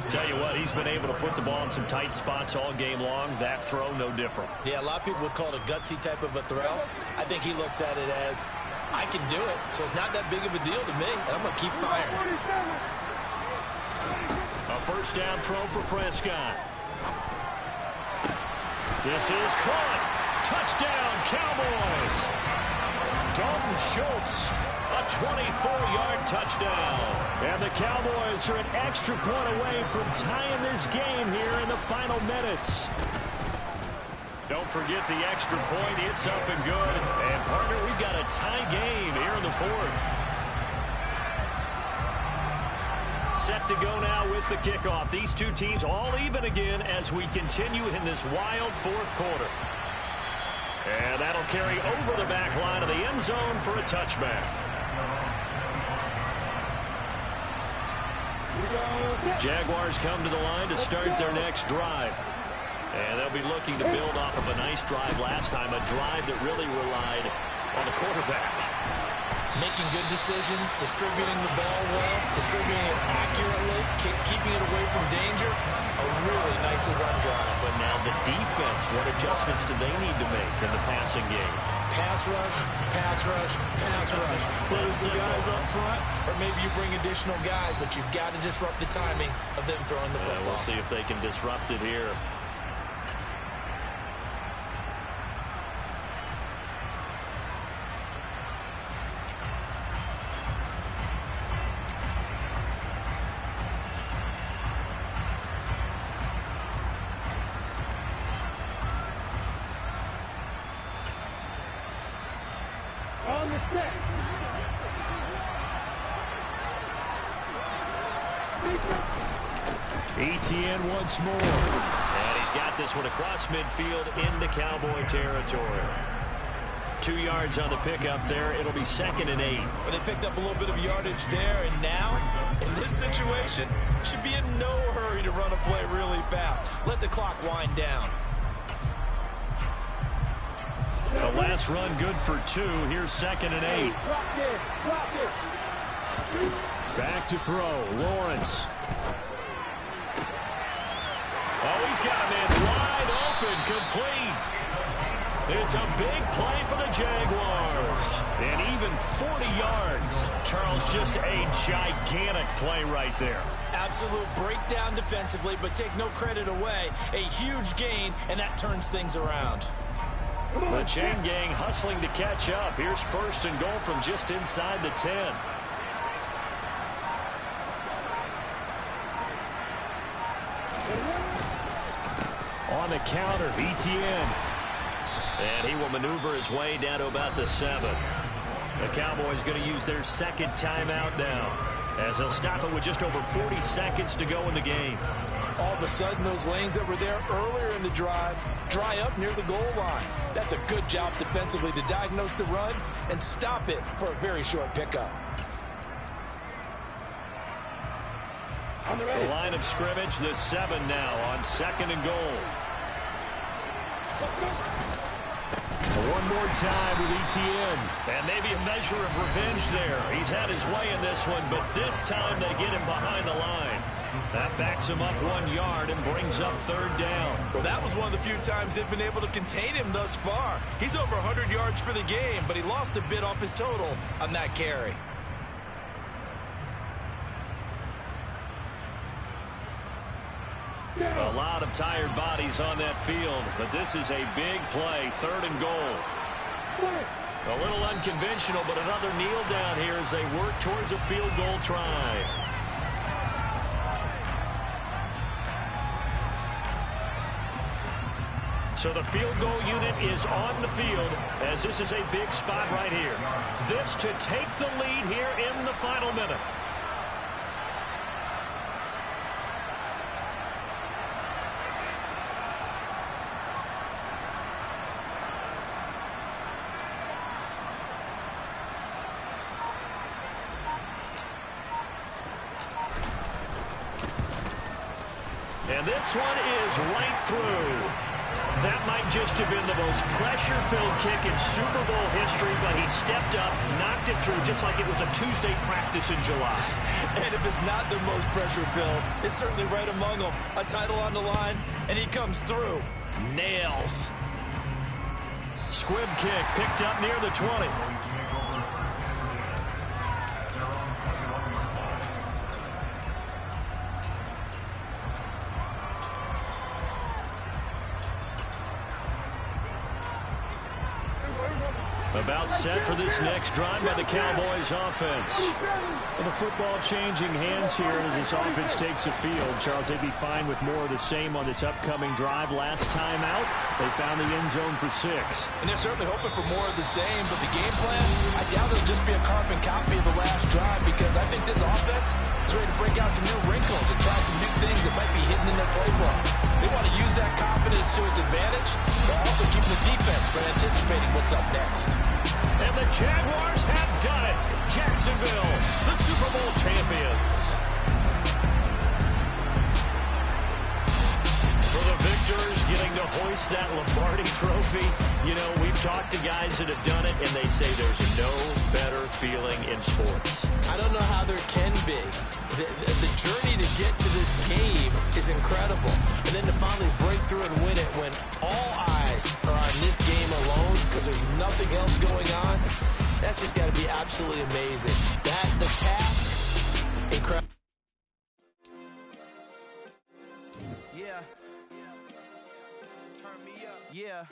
Tell you what, he's been able to put the ball in some tight spots all game long. That throw, no different. Yeah, a lot of people would call it a gutsy type of a throw. I think he looks at it as, I can do it, so it's not that big of a deal to me, and I'm going to keep firing. A 1st down throw for Prescott. This is caught. Touchdown, Cowboys. Dalton Schultz, a 24-yard touchdown. And the Cowboys are an extra point away from tying this game here in the final minutes. Don't forget the extra point. It's up and good. And, partner, we've got a tie game here in the 4th. Set to go now with the kickoff. These two teams all even again as we continue in this wild 4th quarter. And that'll carry over the back line of the end zone for a touchback. Jaguars come to the line to start their next drive. And they'll be looking to build off of a nice drive last time, a drive that really relied on the quarterback. Making good decisions, distributing the ball well, distributing it accurately, keeping it away from danger. A really nicely run drive. But now the defense, what adjustments do they need to make in the passing game? Pass rush, pass rush, pass rush. Whether it's the guys up front or maybe you bring additional guys, but you've got to disrupt the timing of them throwing the football. We'll see if they can disrupt it here. Etienne once more. And he's got this one across midfield into Cowboy territory. 2 yards on the pickup there. It'll be 2nd and 8. But they picked up a little bit of yardage there, and now, in this situation, should be in no hurry to run a play really fast. Let the clock wind down. The last run good for 2. Here's 2nd and 8. Back to throw. Lawrence. Oh, he's got him in wide open, complete. It's a big play for the Jaguars. And even 40 yards. Charles, just a gigantic play right there. Absolute breakdown defensively, but take no credit away. A huge gain, and that turns things around. The chain gang hustling to catch up. Here's 1st and goal from just inside the 10. On the counter, Etienne. And he will maneuver his way down to about the 7. The Cowboys going to use their 2nd timeout now. as they'll stop it with just over 40 seconds to go in the game. All of a sudden, those lanes that were there earlier in the drive dry up near the goal line. That's a good job defensively to diagnose the run and stop it for a very short pickup. The line of scrimmage, the 7 now on 2nd and goal. One more time with ETN. And maybe a measure of revenge there. He's had his way in this one, but this time they get him behind the line. That backs him up 1 yard and brings up 3rd down. Well, that was one of the few times they've been able to contain him thus far. He's over 100 yards for the game, but he lost a bit off his total on that carry. A lot of tired bodies on that field, but this is a big play, 3rd and goal. A little unconventional, but another kneel down here as they work towards a field goal try. So the field goal unit is on the field as this is a big spot right here. This to take the lead here in the final minute. And this one is right through. That might just have been the most pressure-filled kick in Super Bowl history, but he stepped up, knocked it through just like it was a Tuesday practice in July. And if it's not the most pressure-filled, it's certainly right among them. A title on the line, and he comes through. Nails. Squib kick picked up near the 20. About set for this next drive by the Cowboys offense. And the football changing hands here as this offense takes the field. Charles, they'd be fine with more of the same on this upcoming drive. Last time out, they found the end zone for 6. And they're certainly hoping for more of the same, but the game plan, I doubt it'll just be a carbon copy of the last drive because I think this offense is ready to break out some new wrinkles and try some new things that might be hidden in their playbook. They want to use that confidence to its advantage, but also keeping the defense from anticipating what's up next. And the Jaguars have done it. Jacksonville, the Super Bowl champions. For the victors, getting to hoist that Lombardi trophy. You know, we've talked to guys that have done it, and they say there's no better feeling in sports. I don't know how there can be. The journey to get to this game is incredible. And then to finally break through and win it when all eyes are on this game alone because there's nothing else going on, that's just got to be absolutely amazing. The task, incredible. Yeah. Turn me up. Yeah.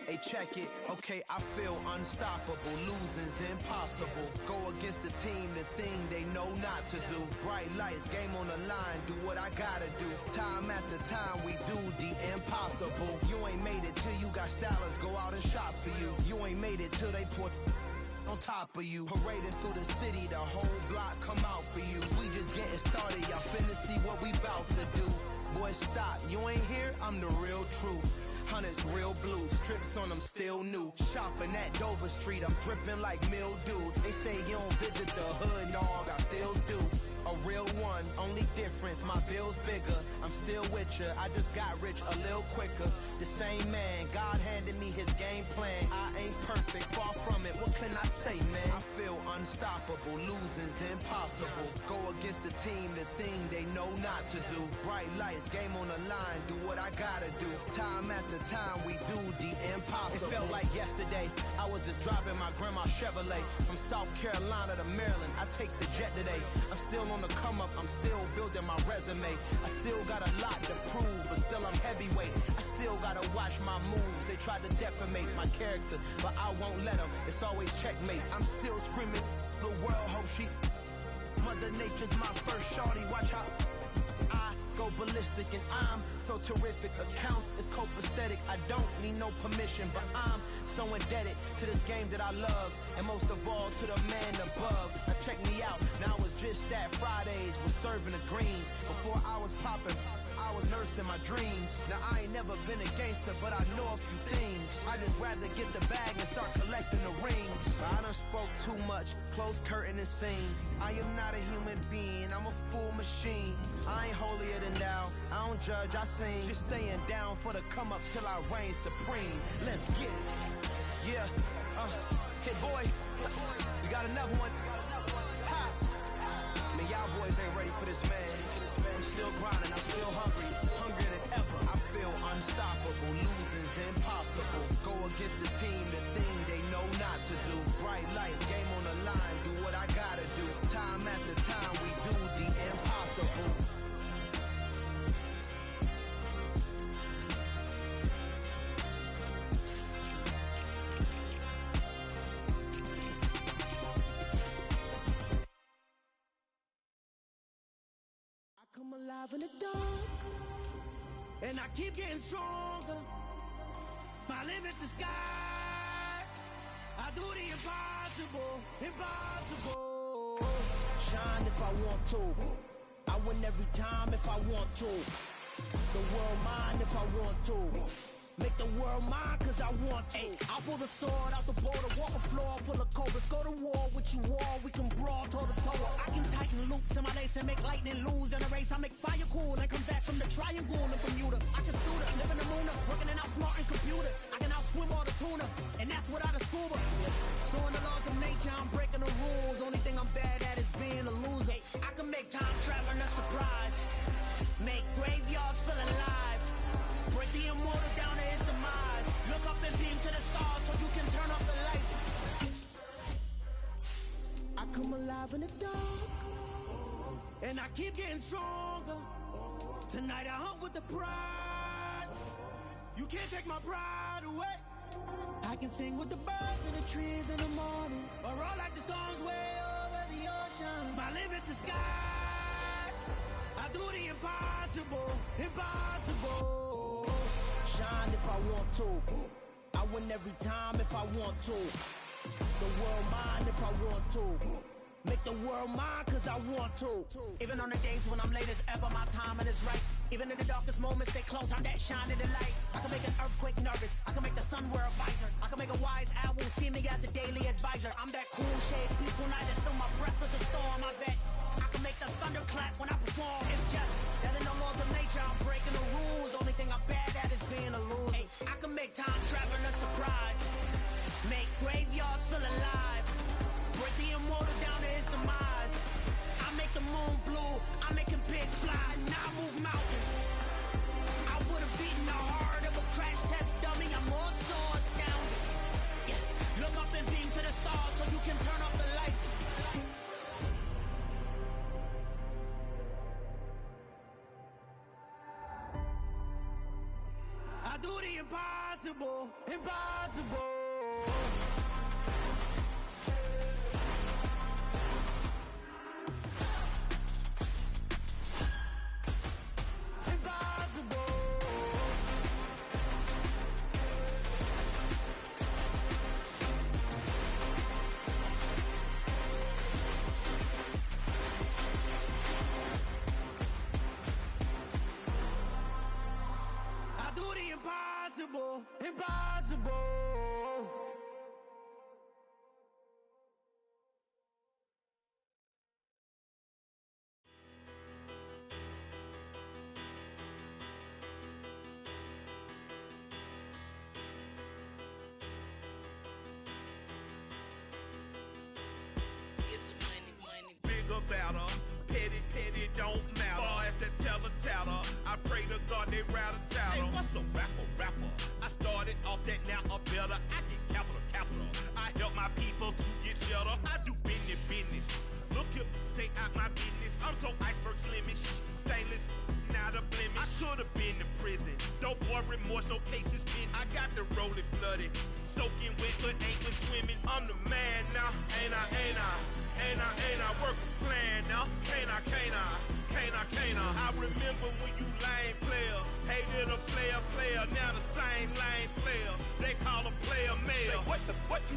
Hey, check it. Okay, I feel unstoppable. Losing's impossible. Go against the team, the thing they know not to do. Bright lights, game on the line. Do what I gotta do. Time after time, we do the impossible. You ain't made it till you got stylers go out and shop for you. You ain't made it till they put on top of you. Parading through the city, the whole block come out for you. We just getting started. Y'all finna see what we bout to do. Boy, stop. You ain't here? I'm the real truth. Hunters, real blues, strips on them still new. Shopping at Dover Street, I'm dripping like mildew. They say you don't visit the hood, dog, I still do. A real one, only difference, my bill's bigger. I'm still with ya, I just got rich a little quicker. The same man, God handed me his game plan. I ain't perfect, far from it, what can I say, man? I feel unstoppable, losing's impossible. Go against the team, the thing they know not to do. Bright lights, game on the line, do what I gotta do. Time after time, we do the impossible. It felt like yesterday, I was just driving my grandma's Chevrolet. From South Carolina to Maryland, I take the jet today. I'm still on the come up, I'm still building my resume. I still got a lot to prove, but still I'm heavyweight. I still gotta watch my moves. They tried to defamate my character, but I won't let them. It's always checkmate. I'm still screaming, the world hope she. Mother Nature's my first shorty, watch how I go ballistic and I'm so terrific. Accounts is copacetic. I I don't need no permission, but I'm so indebted to this game that I love, and most of all to the man above. Now check me out, now it's just that Fridays was serving the greens. Before I was popping, I was nursing my dreams. Now I ain't never been a gangster, but I know a few things. I just rather get the bag and start collecting the rings. But I done spoke too much, close curtain and scene. I am not a human being, I'm a full machine. I ain't holier than thou, I don't judge, I sing. Just staying down for the come up till I reign supreme. Let's get it. Yeah, hit boy, we got another one. Ha! Man, y'all boys ain't ready for this, man. I'm still grinding, I'm still hungry, hungrier than ever. I feel unstoppable, losing's impossible. Go against the team, the thing they know not to do. Bright lights, game on the line, do what I gotta do. Time after time, we do the impossible. Come alive in the dark, and I keep getting stronger. My limit's the sky. I do the impossible, impossible. Shine if I want to. I win every time if I want to. The world mine if I want to. Make the world mine cause I want to. Ay, I'll pull the sword out the border, walk a floor full of cobras. Go to war with you all, we can brawl toe to toe. I can tighten loops in my lace and make lightning lose in a race. I make fire cool and come back from the triangle in Bermuda. I can suit her, live in the moon, working and outsmarting computers. I can outswim all the tuna, and that's without a scuba. So in the laws of nature, I'm breaking the rules. Only thing I'm bad at is being a loser. I can make time traveling a surprise, make graveyards feel alive. Break the immortal down to his demise. Look up and beam to the stars so you can turn off the lights. I come alive in the dark, and I keep getting stronger. Tonight I hunt with the pride. You can't take my pride away. I can sing with the birds and the trees in the morning, or roll like the storms way over the ocean. My limit's the sky. I do the impossible, impossible. Shine if I want to. I win every time if I want to. The world mine if I want to. Make the world mine cause I want to. Even on the days when I'm late as ever, my timing is right. Even in the darkest moments, stay close, I'm that shining the light. I can make an earthquake nervous, I can make the sun wear a visor. I can make a wise owl see me as a daily advisor. I'm that cool shade, peaceful night, and still my breath is a storm, I bet. I can make the thunder clap when I perform. It's just that in the laws of nature, I'm breaking the rules. Only thing I'm bad at is being a loser. Hey, I can make time travel a surprise, make graveyards feel alive. Break the immortal down to his demise. I make the moon blue, I'm making pigs fly, now I move mountains. I would've beaten the heart of a crash test dummy, I'm more so astounded. Yeah. Look up and beam to the stars so you can turn off the lights. I do the impossible, impossible. Impossible, impossible. Bigger, better, petty, don't matter. Far as the teller, I pray to God they rattle tattle. Hey, what's a rapper? I started off that, now a better. I get capital. I help my people to get cheddar. I do business. Look here, stay out my business. I'm so iceberg slimish, stainless, not a blemish. I should've been in prison. No boy remorse, no cases pinned. I got the rolling flooded, soaking wet, but ain't been swimming. I'm the man now, ain't I work a plan now. Can't I? I remember when you lame player, hated a player, now the same lane.